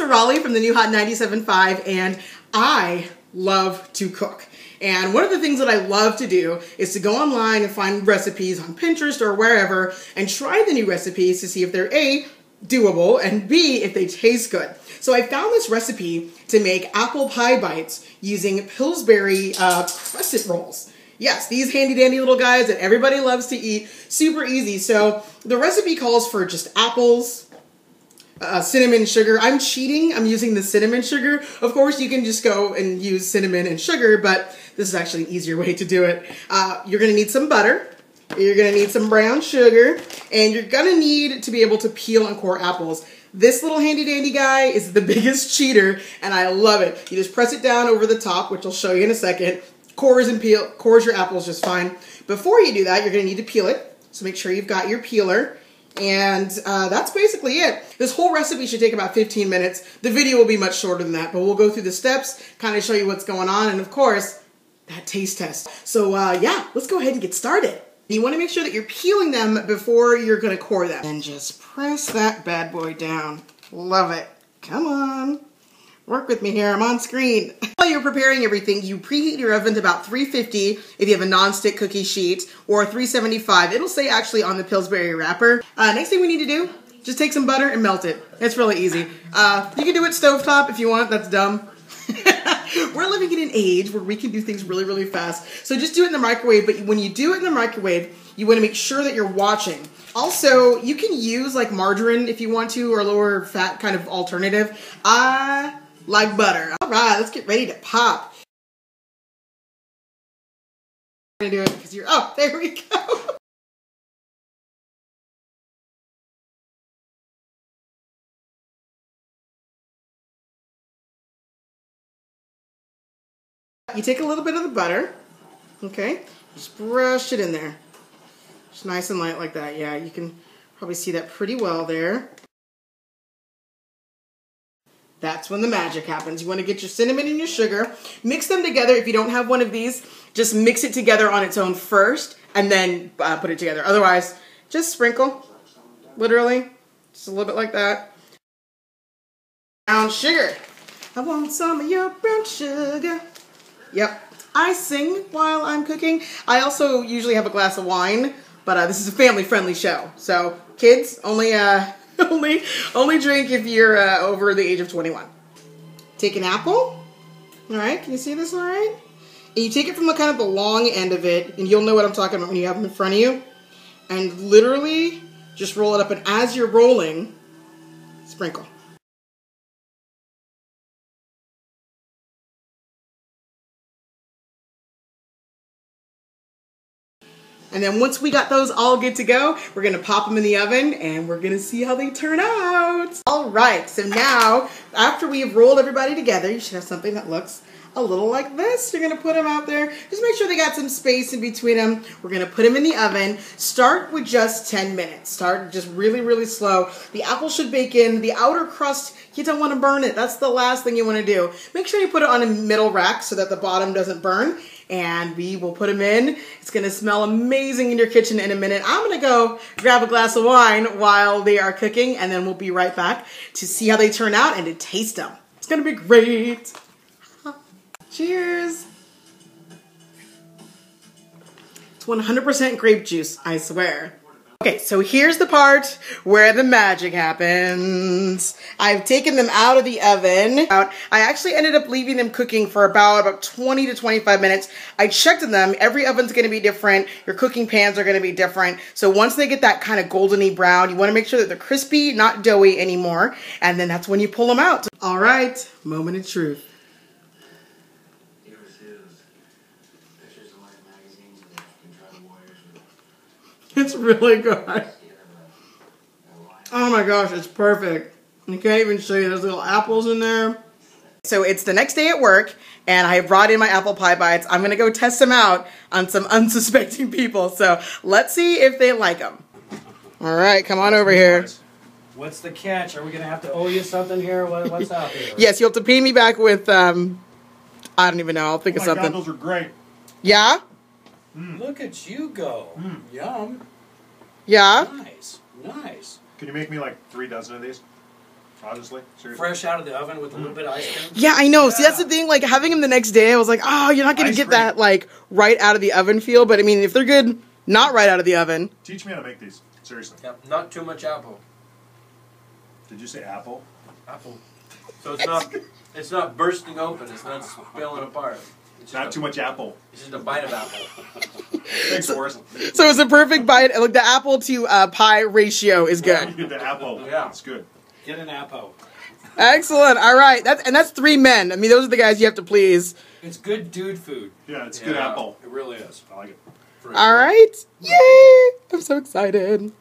Raleigh from the new Hot 97.5, and I love to cook. And one of the things that I love to do is to go online and find recipes on Pinterest or wherever and try the new recipes to see if they're A, doable, and B, if they taste good. So I found this recipe to make apple pie bites using Pillsbury Crescent rolls. Yes, these handy dandy little guys that everybody loves to eat. Super easy. So the recipe calls for just apples, cinnamon, sugar. I'm cheating. I'm using the cinnamon sugar. Of course, you can just go and use cinnamon and sugar, but this is actually an easier way to do it. You're going to need some butter. You're going to need some brown sugar, and you're going to need to be able to peel and core apples. This little handy dandy guy is the biggest cheater, and I love it. You just press it down over the top, which I'll show you in a second. Cores your apples just fine. Before you do that, you're going to need to peel it. So make sure you've got your peeler. And that's basically it. This whole recipe should take about 15 minutes. The video will be much shorter than that, but we'll go through the steps, kind of show you what's going on, and of course, that taste test. So yeah, let's go ahead and get started. You want to make sure that you're peeling them before you're going to core them. And just press that bad boy down. Love it. Come on. Work with me here. I'm on screen. While you're preparing everything, you preheat your oven to about 350 if you have a non-stick cookie sheet, or 375. It'll say actually on the Pillsbury wrapper. Next thing we need to do, just take some butter and melt it. It's really easy. You can do it stovetop if you want. That's dumb. We're living in an age where we can do things really, really fast. So just do it in the microwave, but when you do it in the microwave, you want to make sure that you're watching. Also, you can use like margarine if you want to, or a lower fat kind of alternative. I like butter. All right, let's get ready to pop. I'm gonna do it because you're, oh, there we go. You take a little bit of the butter, okay? Just brush it in there. Just nice and light like that. Yeah, you can probably see that pretty well there. That's when the magic happens. You want to get your cinnamon and your sugar. Mix them together. If you don't have one of these, just mix it together on its own first and then put it together. Otherwise, just sprinkle, literally, just a little bit like that. Brown sugar. I want some of your brown sugar. Yep. I sing while I'm cooking. I also usually have a glass of wine, but this is a family-friendly show. So, kids, only drink if you're over the age of 21. Take an apple. All right, can you see this all right? And you take it from the kind of the long end of it, and you'll know what I'm talking about when you have them in front of you. And literally just roll it up, and as you're rolling, sprinkle. And then once we got those all good to go, we're going to pop them in the oven and we're going to see how they turn out. All right, so now after we have rolled everybody together, you should have something that looks a little like this. You're going to put them out there. Just make sure they got some space in between them. We're going to put them in the oven. Start with just 10 minutes. Start just really, really slow. The apple should bake in. The outer crust, you don't want to burn it. That's the last thing you want to do. Make sure you put it on a middle rack so that the bottom doesn't burn. And we will put them in. It's going to smell amazing in your kitchen in a minute. I'm going to go grab a glass of wine while they are cooking, and then we'll be right back to see how they turn out and to taste them. It's going to be great. Cheers. It's 100% grape juice, I swear. Okay, so here's the part where the magic happens. I've taken them out of the oven. I actually ended up leaving them cooking for about 20 to 25 minutes. I checked them. Every oven's going to be different. Your cooking pans are going to be different. So once they get that kind of goldeny brown, you want to make sure that they're crispy, not doughy anymore. And then that's when you pull them out. All right, moment of truth. It's really good. Oh my gosh, it's perfect. You can't even show you, there's little apples in there. So it's the next day at work, and I brought in my apple pie bites. I'm going to go test them out on some unsuspecting people. So let's see if they like them. All right, come on over here. What's the catch? Are we going to have to owe you something here? What's out here? Yes, you'll have to pay me back with, I don't even know. I'll think of something. God, those are great. Yeah? Look at you go. Yum. Yeah? Nice. Nice. Can you make me like 3 dozen of these? Honestly, seriously. Fresh out of the oven with a little bit of ice cream. Yeah, I know. See, that's the thing. Like, having them the next day, I was like, oh, you're not going to Ice get cream. that, like, right out of the oven feel. But, I mean, if they're good, not right out of the oven. Teach me how to make these. Seriously. Yep, not too much apple. Did you say apple? Apple. So it's not bursting open. It's not spilling apart. It's Not too much apple. It's just a bite of apple. Thanks, Forrest. So it's a perfect bite. Like, the apple to pie ratio is good. Get the apple. Yeah. It's good. Get an apple. Excellent. All right. That's 3 men. I mean, those are the guys you have to please. It's good dude food. Yeah, it's good apple. It really is. I like it. For All right. Yay! I'm so excited.